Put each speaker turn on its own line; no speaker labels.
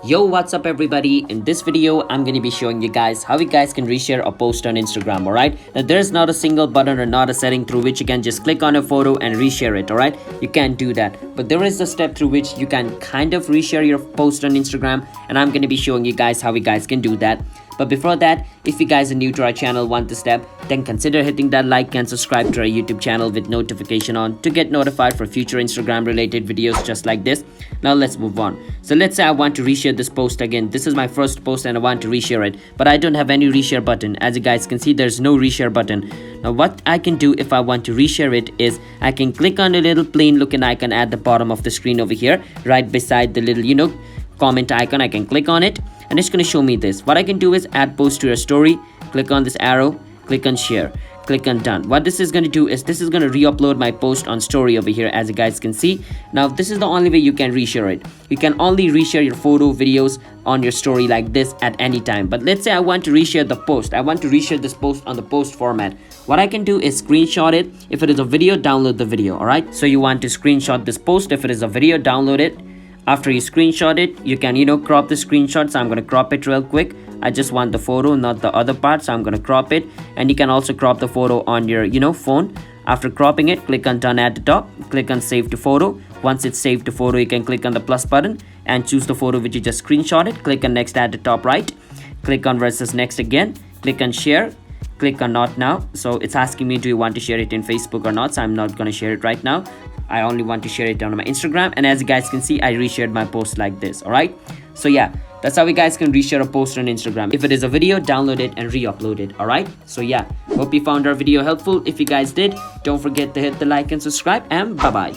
Yo, what's up everybody? In this video I'm going to be showing you guys how you guys can reshare a post on Instagram. Alright, now there's not a single button or not a setting through which you can just click on a photo and reshare it. Alright, you can't do that, but there is a step through which you can kind of reshare your post on Instagram, and I'm going to be showing you guys how you guys can do that. But before that, if you guys are new to our channel, want this step, then consider hitting that like and subscribe to our YouTube channel with notification on to get notified for future Instagram related videos just like this. Now let's move on. So let's say I want to reshare this post again. This is my first post and I want to reshare it, but I don't have any reshare button. As you guys can see, there's no reshare button. Now what I can do if I want to reshare it is I can click on the little plain looking icon at the bottom of the screen over here, right beside the little comment icon. I can click on it and it's going to show me this. What I can do is add post to your story, click on this arrow, click on share, click on done. What this is going to do is this is going to re-upload my post on story over here, as you guys can see. Now this is the only way you can reshare it. You can only reshare your photo videos on your story like this at any time. But let's say I want to reshare the post. I want to reshare this post on the post format. What I can do is screenshot it. If it is a video, download the video. All right, so you want to screenshot this post. If it is a video, download it. After you screenshot it, you can crop the screenshot. So I'm going to crop it real quick. I just want the photo, not the other part, so I'm going to crop it. And you can also crop the photo on your phone. After cropping it, click on done at the top, click on save to photo. Once it's saved to photo, you can click on the plus button and choose the photo which you just screenshotted. Click on next at the top right, click on versus next again, click on share, click on not now. So it's asking me, do you want to share it in Facebook or not? So I'm not going to share it right now. I only want to share it on my Instagram, and as you guys can see, I reshared my post like this. All right, so yeah, that's how you guys can reshare a post on Instagram. If it is a video, download it and re-upload it. All right, so yeah, hope you found our video helpful. If you guys did, don't forget to hit the like and subscribe, and bye bye.